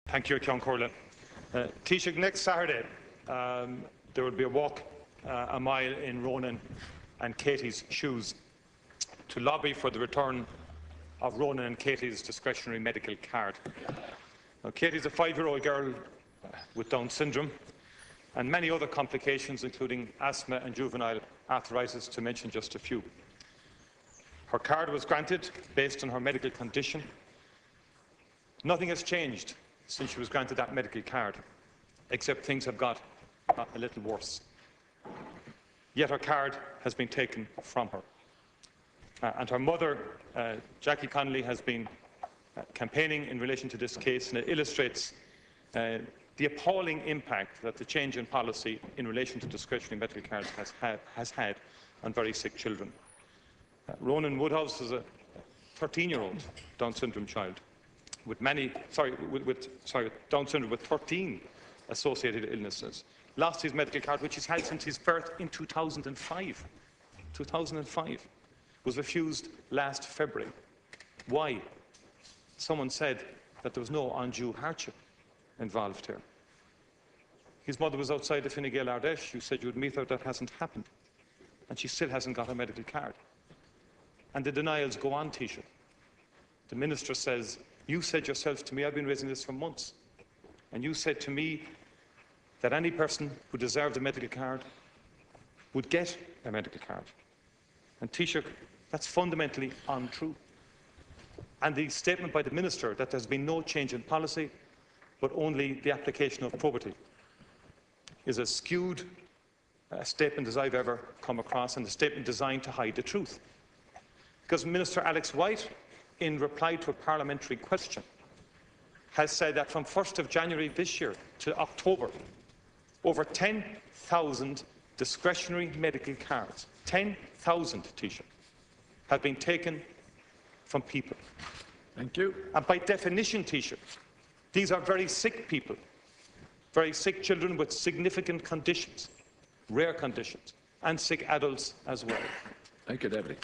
Thank you, Ceann Comhairle. Taoiseach, next Saturday there will be a walk a mile in Ronan and Katie's shoes to lobby for the return of Ronan and Katie's discretionary medical card. Now, Katie is a 5-year-old girl with Down syndrome and many other complications, including asthma and juvenile arthritis, to mention just a few. Her card was granted based on her medical condition. Nothing has changed since she was granted that medical card, except things have got a little worse. Yet her card has been taken from her. And her mother, Jackie Connolly, has been campaigning in relation to this case, and it illustrates the appalling impact that the change in policy in relation to discretionary medical cards has had on very sick children. Ronan Woodhouse is a 13-year-old Down syndrome child with Down syndrome with 13 associated illnesses. Lost his medical card, which he's had since his birth in 2005. 2005. Was refused last February. Why? Someone said that there was no undue hardship involved here. His mother was outside the Fine Gael Ardèche. You said you would meet her. That hasn't happened. And she still hasn't got her medical card. And the denials go on, Taoiseach. The Minister says, you said yourself to me, I've been raising this for months, and you said to me that any person who deserved a medical card would get a medical card. And Taoiseach, that's fundamentally untrue. And the statement by the Minister that there's been no change in policy, but only the application of probity, is as skewed a statement as I've ever come across, and a statement designed to hide the truth. Because Minister Alex White, in reply to a parliamentary question, has said that from 1st of January this year to October, over 10,000 discretionary medical cards, 10,000, Taoiseach, have been taken from people. Thank you. And by definition, Taoiseach, these are very sick people, very sick children with significant conditions, rare conditions, and sick adults as well. Thank you, Deputy.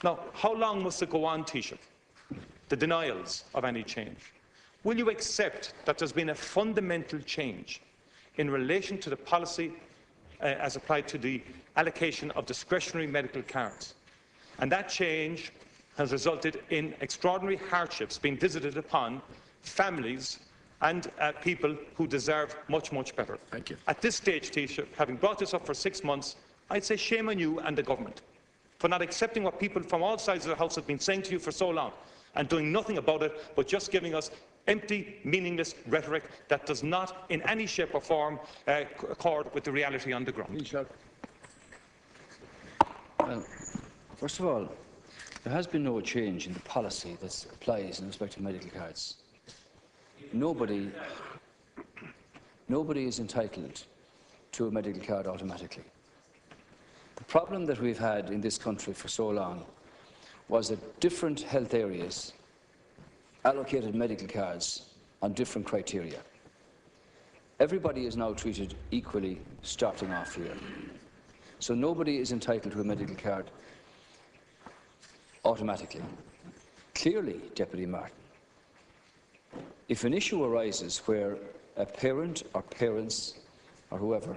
Now, how long must it go on, Taoiseach, the denials of any change? Will you accept that there's been a fundamental change in relation to the policy as applied to the allocation of discretionary medical cards? And that change has resulted in extraordinary hardships being visited upon families and people who deserve much, much better. Thank you. At this stage, Taoiseach, having brought this up for 6 months, I'd say shame on you and the government for not accepting what people from all sides of the House have been saying to you for so long and doing nothing about it, but just giving us empty, meaningless rhetoric that does not in any shape or form accord with the reality on the ground. Well, first of all, there has been no change in the policy that applies in respect to medical cards. Nobody is entitled to a medical card automatically. The problem that we've had in this country for so long was that different health areas allocated medical cards on different criteria. Everybody is now treated equally starting off here. So nobody is entitled to a medical card automatically. Clearly, Deputy Martin, if an issue arises where a parent or parents or whoever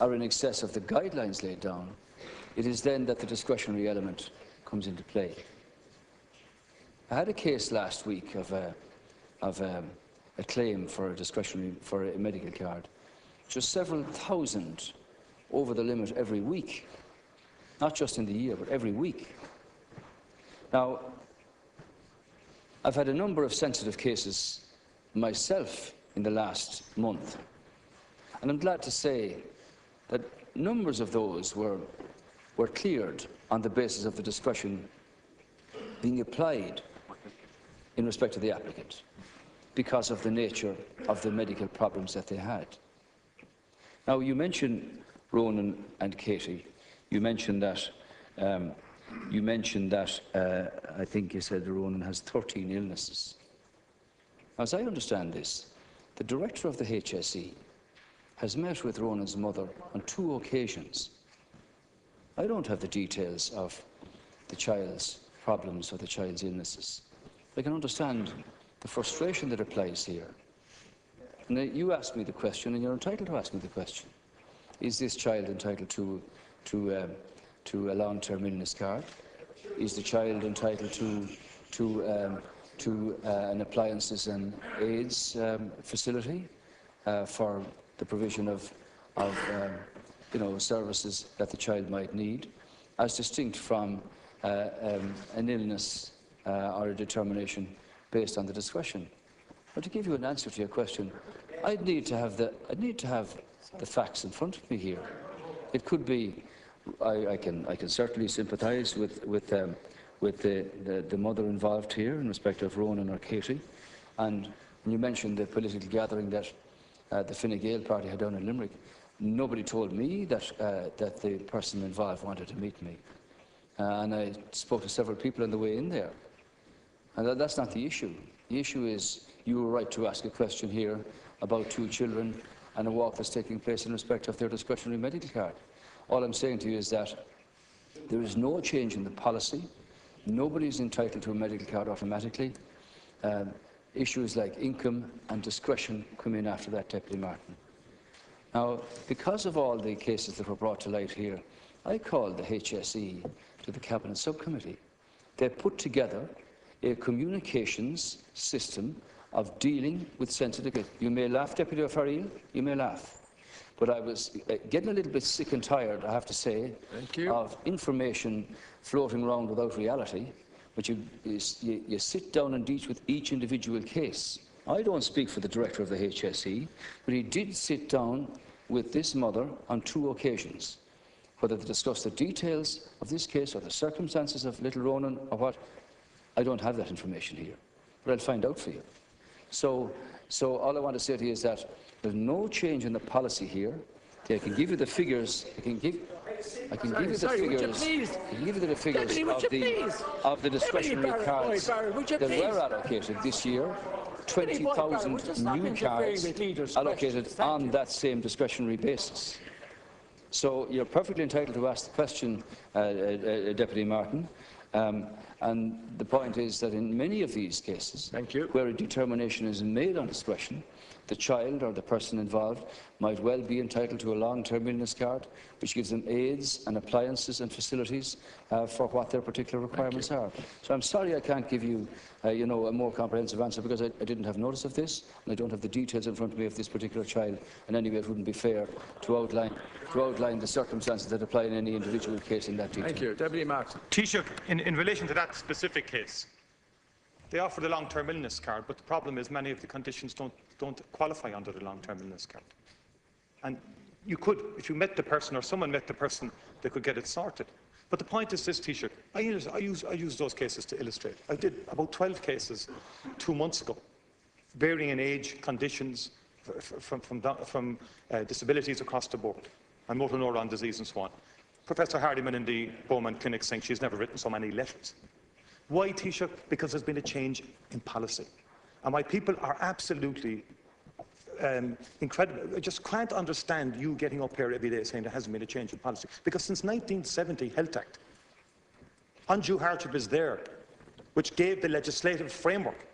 are in excess of the guidelines laid down, it is then that the discretionary element comes into play. I had a case last week of a claim for a medical card, just several thousand over the limit every week, not just in the year, but every week. Now, I've had a number of sensitive cases myself in the last month, and I'm glad to say that numbers of those were cleared on the basis of the discretion being applied in respect to the applicant because of the nature of the medical problems that they had. Now, you mentioned Ronan and Katie. You mentioned that I think you said Ronan has 13 illnesses. As I understand this, the director of the HSE has met with Ronan's mother on 2 occasions. I don't have the details of the child's problems or the child's illnesses. I can understand the frustration that applies here. Now, you asked me the question, and you're entitled to ask me the question. Is this child entitled to a long-term illness card? Is the child entitled to an appliances and aids facility for the provision of services that the child might need, as distinct from an illness or a determination based on the discretion? But to give you an answer to your question, I'd need to have the facts in front of me here. It could be, I can certainly sympathise with the mother involved here in respect of Ronan or Katie, and when you mentioned the political gathering that the Fine Gael party had down in Limerick, nobody told me that the person involved wanted to meet me, and I spoke to several people on the way in there, and that's not the issue. The issue is you were right to ask a question here about 2 children and a walk that's taking place in respect of their discretionary medical card. All I'm saying to you is that there is no change in the policy. Nobody is entitled to a medical card automatically. Issues like income and discretion come in after that, Deputy Martin. Now, because of all the cases that were brought to light here, I called the HSE to the Cabinet Subcommittee. They put together a communications system of dealing with sensitive cases. You may laugh, Deputy Fáil, you may laugh. But I was getting a little bit sick and tired, I have to say, of information floating around without reality. But you sit down and deal with each individual case. I don't speak for the director of the HSE, but he did sit down with this mother on 2 occasions. Whether they discussed the details of this case or the circumstances of little Ronan or what, I don't have that information here, but I'll find out for you. So all I want to say to you is that there's no change in the policy here. I can give you the figures. I can give you the figures of the discretionary cards that were allocated this year. 20,000 new cards allocated on that same discretionary basis. So you're perfectly entitled to ask the question, Deputy Martin. And the point is that in many of these cases, where a determination is made on discretion, the child or the person involved might well be entitled to a long-term illness card, which gives them aids and appliances and facilities for what their particular requirements are. So I'm sorry I can't give you, a more comprehensive answer, because I didn't have notice of this, and I don't have the details in front of me of this particular child, and anyway, it wouldn't be fair to outline the circumstances that apply in any individual case in that detail. Thank you. Deputy Martin. Taoiseach, in relation to that specific case, they offer the long-term illness card, but the problem is many of the conditions don't qualify under the long-term illness card. And you could, if you met the person or someone met the person, they could get it sorted. But the point is this, Taoiseach, I use those cases to illustrate. I did about 12 cases 2 months ago, varying in age, conditions, from disabilities across the board, and motor neuron disease and so on. Professor Hardiman in the Bowman Clinic saying she's never written so many letters. Why, Taoiseach? Because there's been a change in policy. And my people are absolutely incredible. I just can't understand you getting up here every day saying there hasn't been a change in policy. Because since 1970 Health Act, undue hardship is there, which gave the legislative framework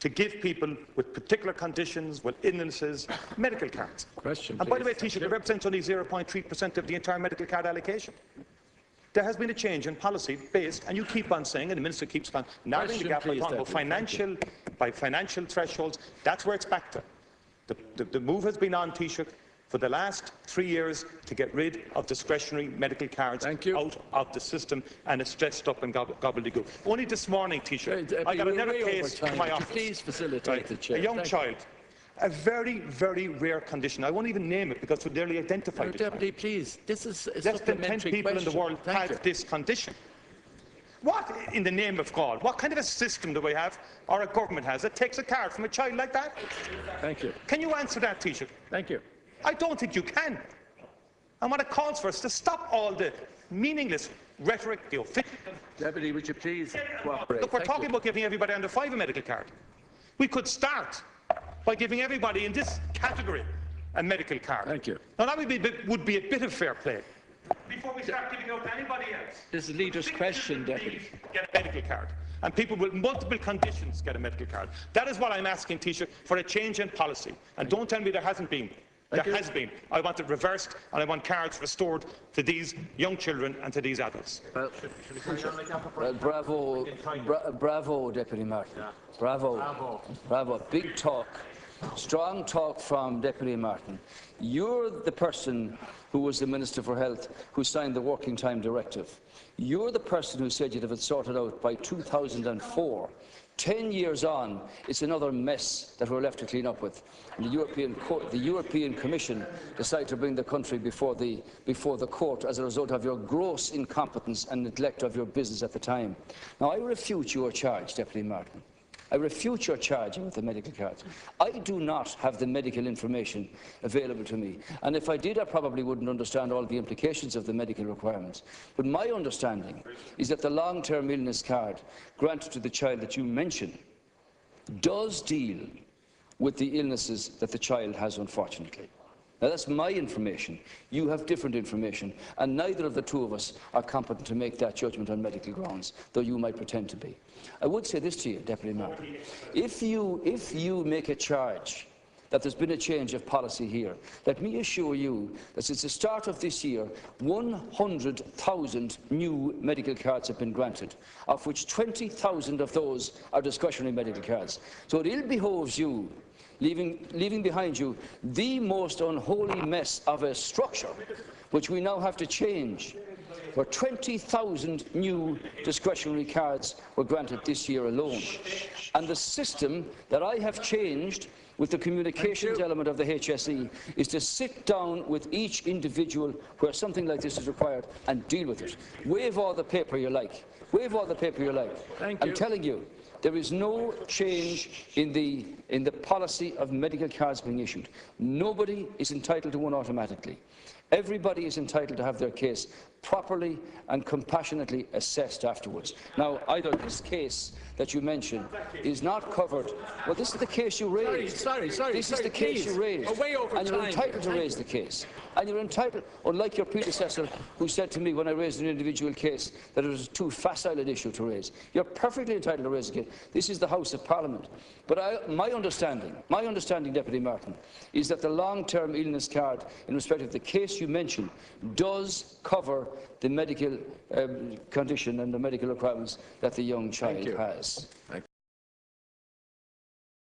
to give people with particular conditions, with illnesses, medical cards. And by the way, Taoiseach, it represents only 0.3% of the entire medical card allocation. There has been a change in policy based, and you keep on saying, and the Minister keeps on narrowing the gap by talking about financial thresholds. That's where it's back to. The move has been on, Taoiseach, for the last 3 years to get rid of discretionary medical cards out of the system, and it's dressed up and gobbledygook. Only this morning, Taoiseach, I got another case in my office. Please facilitate the chair. A young child. A very, very rare condition. I won't even name it because we barely identified it. Deputy, please. This is a less than 10 people in the world have this condition. What, in the name of God, what kind of a system do we have, or a government has, that takes a card from a child like that? Thank you. Can you answer that, Taoiseach? Thank you. I don't think you can. And what it calls for is to stop all the meaningless rhetoric, the official... Deputy, would you please cooperate? Look, we're talking about giving everybody under 5 a medical card. We could start by giving everybody in this category a medical card. Thank you. Now, that would be a bit of fair play. Before we start giving out to anybody else. This is the leader's question, Deputy. Get a medical card. and people with multiple conditions get a medical card. That is what I'm asking, Taoiseach, for a change in policy. And don't tell me there hasn't been. There has been. I want it reversed, and I want cards restored to these young children and to these adults. Well, bravo, Deputy Martin. Yeah. Bravo. Big talk. Strong talk from Deputy Martin. You're the person who was the Minister for Health who signed the Working Time Directive. You're the person who said you'd have it sorted out by 2004. 10 years on, it's another mess that we're left to clean up with. And the European Commission decided to bring the country before the court as a result of your gross incompetence and neglect of your business at the time. Now, I refute your charge, Deputy Martin. I refute your charge with the medical cards. I do not have the medical information available to me, and if I did, I probably wouldn't understand all the implications of the medical requirements. But my understanding is that the long-term illness card granted to the child that you mentioned does deal with the illnesses that the child has, unfortunately. Now, that's my information. You have different information, and neither of the two of us are competent to make that judgment on medical grounds, though you might pretend to be. I would say this to you, Deputy Martin. If you make a charge that there's been a change of policy here, let me assure you that since the start of this year, 100,000 new medical cards have been granted, of which 20,000 of those are discretionary medical cards. So it ill behoves you, leaving behind you the most unholy mess of a structure, which we now have to change, where 20,000 new discretionary cards were granted this year alone. And the system that I have changed with the communications element of the HSE is to sit down with each individual where something like this is required and deal with it. Waive all the paper you like. Waive all the paper you like. I'm telling you, there is no change in the policy of medical cards being issued. Nobody is entitled to one automatically. Everybody is entitled to have their case properly and compassionately assessed afterwards. Now, either this case that you mentioned is not covered. Well, this is the case you raised. Sorry. This is the case you raised. And you're entitled to raise the case. And you're entitled, unlike your predecessor, who said to me when I raised an individual case that it was too facile an issue to raise. You're perfectly entitled to raise a case. This is the House of Parliament. But my understanding, Deputy Martin, is that the long-term illness card, in respect of the case you mentioned, does cover the medical condition and the medical requirements that the young child has.